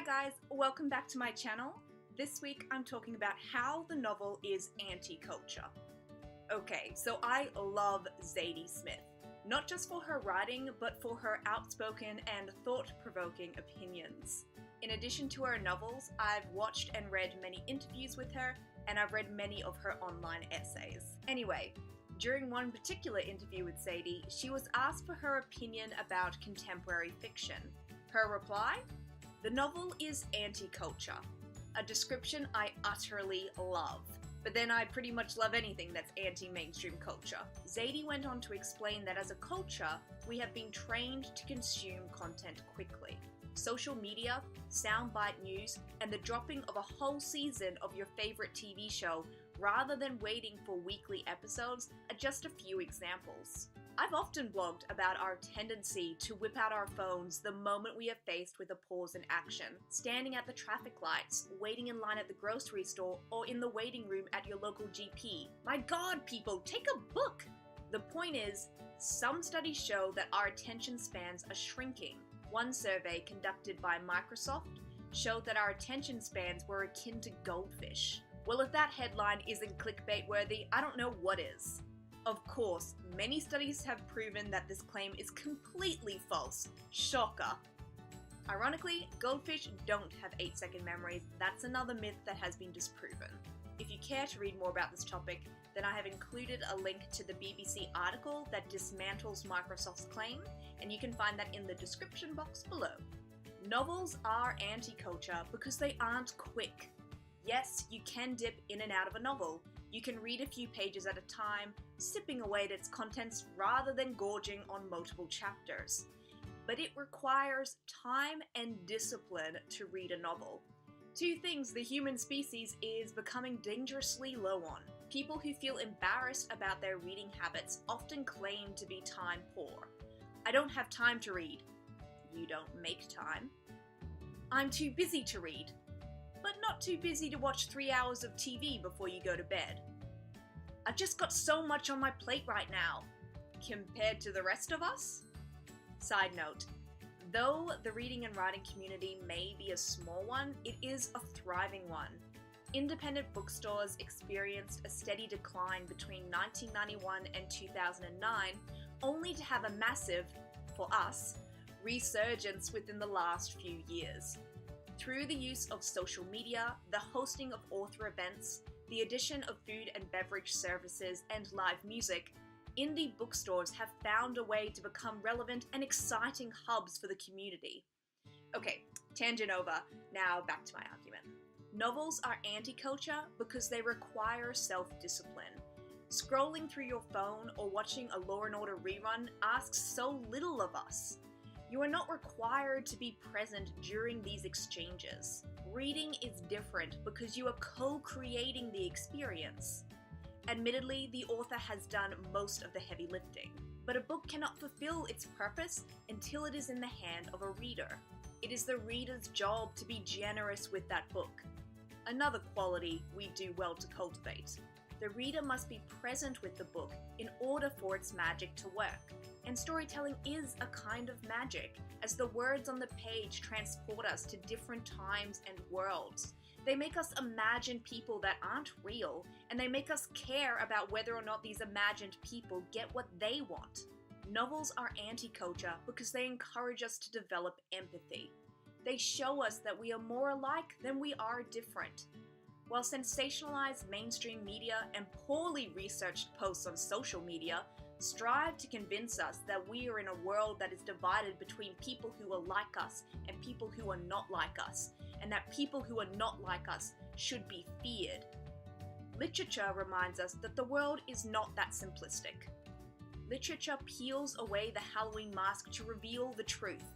guys, welcome back to my channel. This week I'm talking about how the novel is anti-culture. Okay, so I love Zadie Smith, not just for her writing, but for her outspoken and thought-provoking opinions. In addition to her novels, I've watched and read many interviews with her, and I've read many of her online essays. Anyway, during one particular interview with Zadie, she was asked for her opinion about contemporary fiction. Her reply? The novel is anti-culture, a description I utterly love. But then I pretty much love anything that's anti-mainstream culture. Zadie went on to explain that as a culture, we have been trained to consume content quickly. Social media, soundbite news, and the dropping of a whole season of your favorite TV show rather than waiting for weekly episodes are just a few examples. I've often blogged about our tendency to whip out our phones the moment we are faced with a pause in action, standing at the traffic lights, waiting in line at the grocery store, or in the waiting room at your local GP. My God, people, take a book! The point is, some studies show that our attention spans are shrinking. One survey conducted by Microsoft showed that our attention spans were akin to goldfish. Well, if that headline isn't clickbait worthy, I don't know what is. Of course, many studies have proven that this claim is completely false. Shocker. Ironically, goldfish don't have 8-second memories. That's another myth that has been disproven. If you care to read more about this topic, then I have included a link to the BBC article that dismantles Microsoft's claim, and you can find that in the description box below. Novels are anti-culture because they aren't quick. Yes, you can dip in and out of a novel. You can read a few pages at a time, sipping away at its contents rather than gorging on multiple chapters. But it requires time and discipline to read a novel. Two things the human species is becoming dangerously low on. People who feel embarrassed about their reading habits often claim to be time poor. I don't have time to read. You don't make time. I'm too busy to read. But not too busy to watch 3 hours of TV before you go to bed. I've just got so much on my plate right now. Compared to the rest of us? Side note, though the reading and writing community may be a small one, it is a thriving one. Independent bookstores experienced a steady decline between 1991 and 2009, only to have a massive, for us, resurgence within the last few years. Through the use of social media, the hosting of author events, the addition of food and beverage services, and live music, indie bookstores have found a way to become relevant and exciting hubs for the community. Okay, tangent over. Now back to my argument. Novels are anti-culture because they require self-discipline. Scrolling through your phone or watching a Law & Order rerun asks so little of us. You are not required to be present during these exchanges. Reading is different because you are co-creating the experience. Admittedly, the author has done most of the heavy lifting, but a book cannot fulfill its purpose until it is in the hand of a reader. It is the reader's job to be generous with that book. Another quality we do well to cultivate. The reader must be present with the book in order for its magic to work. And storytelling is a kind of magic, as the words on the page transport us to different times and worlds. They make us imagine people that aren't real, and they make us care about whether or not these imagined people get what they want. Novels are anti-culture because they encourage us to develop empathy. They show us that we are more alike than we are different. While sensationalized mainstream media and poorly researched posts on social media strive to convince us that we are in a world that is divided between people who are like us and people who are not like us, and that people who are not like us should be feared. Literature reminds us that the world is not that simplistic. Literature peels away the Halloween mask to reveal the truth.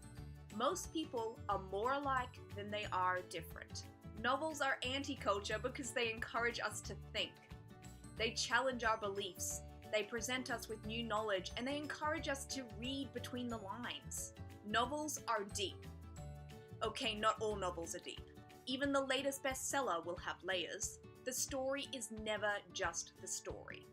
Most people are more alike than they are different. Novels are anti-culture because they encourage us to think. They challenge our beliefs. They present us with new knowledge, and they encourage us to read between the lines. Novels are deep. Okay, not all novels are deep. Even the latest bestseller will have layers. The story is never just the story.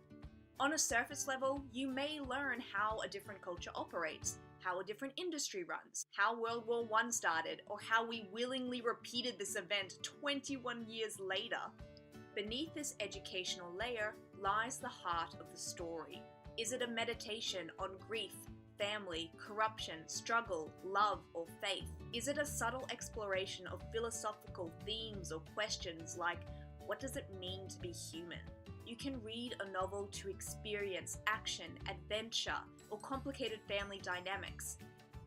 On a surface level, you may learn how a different culture operates, how a different industry runs, how World War I started, or how we willingly repeated this event 21 years later. Beneath this educational layer lies the heart of the story. Is it a meditation on grief, family, corruption, struggle, love, or faith? Is it a subtle exploration of philosophical themes or questions like, what does it mean to be human? You can read a novel to experience action, adventure, or complicated family dynamics,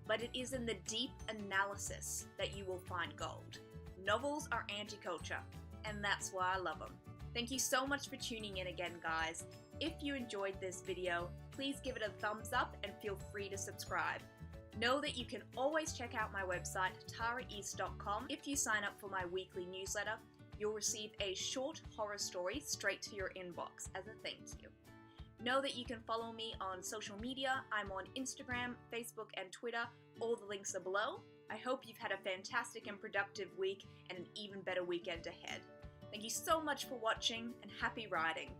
but it is in the deep analysis that you will find gold. Novels are anti-culture, and that's why I love them. Thank you so much for tuning in again, guys. If you enjoyed this video, please give it a thumbs up and feel free to subscribe. Know that you can always check out my website, taraeast.com. If you sign up for my weekly newsletter, you'll receive a short horror story straight to your inbox as a thank you. Know that you can follow me on social media. I'm on Instagram, Facebook, and Twitter. All the links are below. I hope you've had a fantastic and productive week and an even better weekend ahead. Thank you so much for watching, and happy writing.